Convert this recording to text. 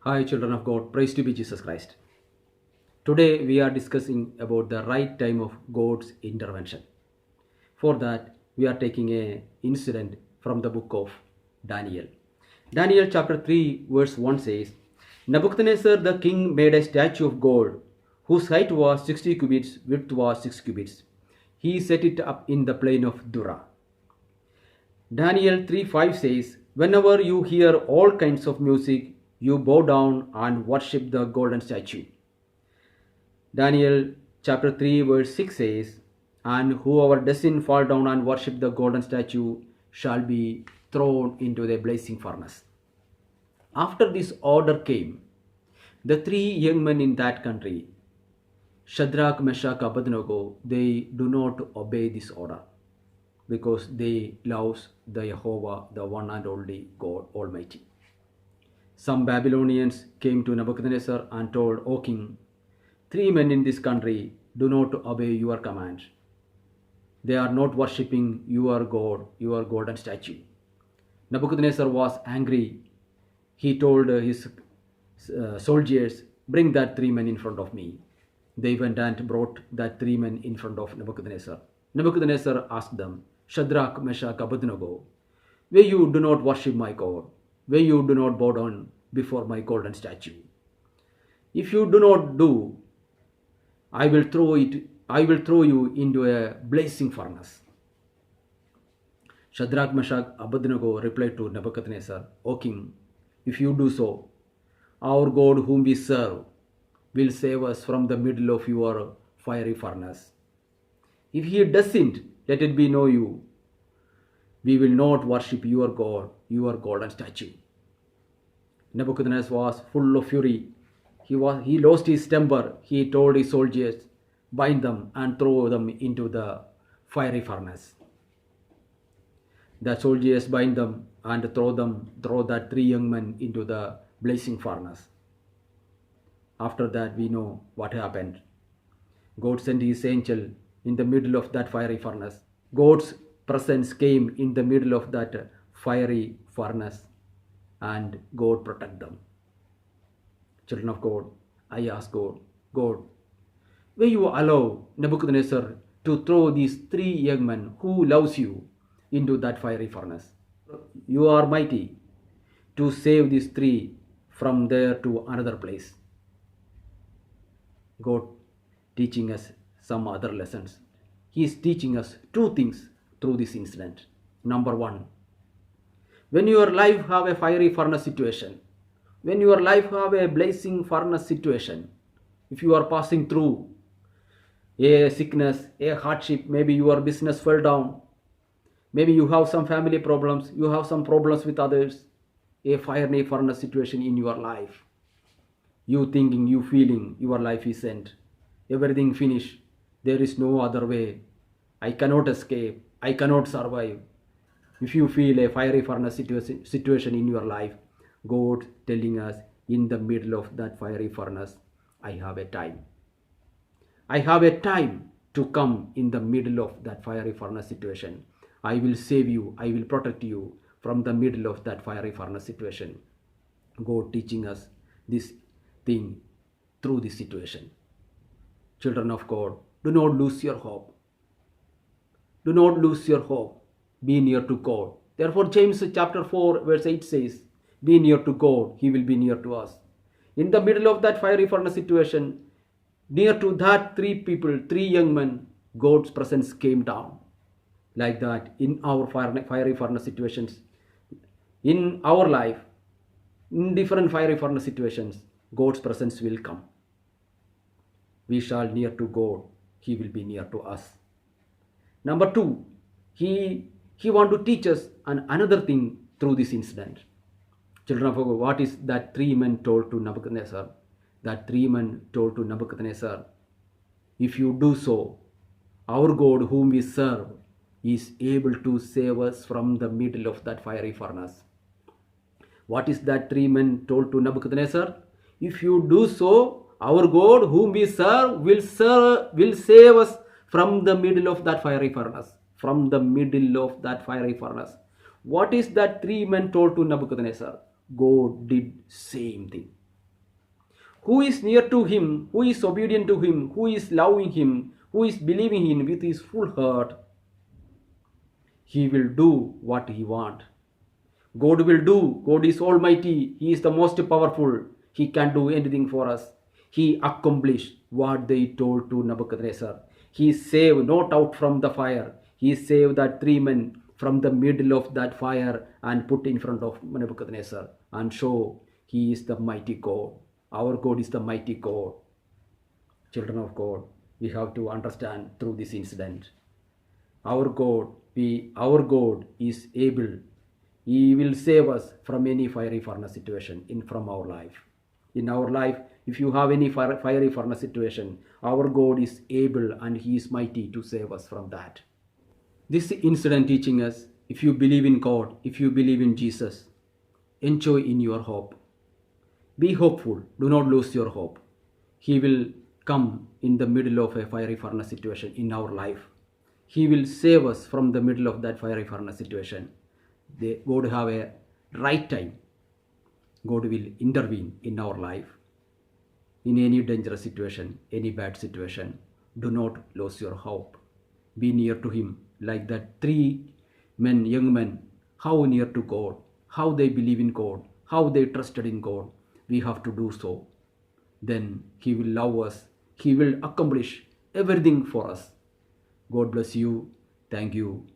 Hi, children of God, praise to be Jesus Christ. Today we are discussing about the right time of God's intervention. For that, we are taking a incident from the book of Daniel. Daniel chapter 3 verse 1 says, Nebuchadnezzar the king made a statue of gold whose height was 60 cubits, width was 6 cubits. He set it up in the plain of Dura. Daniel 3:5 says, Whenever you hear all kinds of music, you bow down and worship the golden statue. Daniel chapter 3 verse 6 says, And whoever doesn't fall down and worship the golden statue shall be thrown into the blazing furnace. After this order came, the three young men in that country, Shadrach, Meshach, Abednego, they do not obey this order because they love the Jehovah, the one and only God Almighty. Some Babylonians came to Nebuchadnezzar and told, O king, three men in this country do not obey your command. They are not worshipping your God, your golden statue. Nebuchadnezzar was angry. He told his soldiers, Bring that three men in front of me. They went and brought that three men in front of Nebuchadnezzar. Nebuchadnezzar asked them, Shadrach, Meshach, Abednego, why you do not worship my God? Why you do not bow down before my golden statue? If you do not do, I will throw you into a blazing furnace. Shadrach, Meshach, Abednego replied to Nebuchadnezzar, O king, if you do so, our God whom we serve will save us from the middle of your fiery furnace. If he doesn't, let it be know you, we will not worship your God, your golden statue. Nebuchadnezzar was full of fury. He lost his temper. He told his soldiers, bind them and throw them into the fiery furnace. The soldiers bind them and throw that three young men into the blazing furnace. After that, we know what happened. God sent his angel in the middle of that fiery furnace. God's presence came in the middle of that fiery furnace and God protect them. Children of God, I ask God, will you allow Nebuchadnezzar to throw these three young men who loves you into that fiery furnace? You are mighty to save these three from there to another place. God teaching us some other lessons. He is teaching us two things through this incident. Number one, when your life have a fiery furnace situation, when your life have a blazing furnace situation, if you are passing through a sickness, a hardship, maybe your business fell down, maybe you have some family problems, you have some problems with others, a fiery furnace situation in your life, you thinking, you feeling your life is end, everything finished, there is no other way, I cannot escape, I cannot survive. If you feel a fiery furnace situation in your life, God telling us in the middle of that fiery furnace, I have a time. I have a time to come in the middle of that fiery furnace situation. I will save you, I will protect you from the middle of that fiery furnace situation. God teaching us this thing through this situation. Children of God, do not lose your hope. Do not lose your hope. Be near to God. Therefore, James chapter 4 verse 8 says, be near to God, he will be near to us. In the middle of that fiery furnace situation, near to that three young men, God's presence came down. Like that, in our fiery furnace situations, in our life, in different fiery furnace situations, God's presence will come. We shall near to God, he will be near to us. Number two, he want to teach us another thing through this incident. Children of God, what is that three men told to Nebuchadnezzar? That three men told to Nebuchadnezzar, if you do so, our God whom we serve is able to save us from the middle of that fiery furnace. What is that three men told to Nebuchadnezzar? If you do so, our God whom we serve will save us from the middle of that fiery furnace. From the middle of that fiery furnace. What is that three men told to Nebuchadnezzar? God did same thing. who is near to him, who is obedient to him, who is loving him, who is believing him with his full heart, he will do what he want. God will do. God is almighty. He is the most powerful. He can do anything for us. He accomplished what they told to Nebuchadnezzar. He saved not out from the fire. He saved that three men from the middle of that fire and put in front of Nebuchadnezzar and show he is the mighty God. Our God is the mighty God. Children of God, we have to understand through this incident. Our God is able. He will save us from any fiery furnace situation from our life. In our life, if you have any fiery furnace situation, our God is able and He is mighty to save us from that. This incident teaching us, if you believe in God, if you believe in Jesus, enjoy in your hope. Be hopeful. Do not lose your hope. He will come in the middle of a fiery furnace situation in our life. He will save us from the middle of that fiery furnace situation. God have a right time. God will intervene in our life. In any dangerous situation, any bad situation, do not lose your hope. Be near to Him like that three men, young men, how near to God, how they believe in God, how they trusted in God. We have to do so. Then He will love us. He will accomplish everything for us. God bless you. Thank you.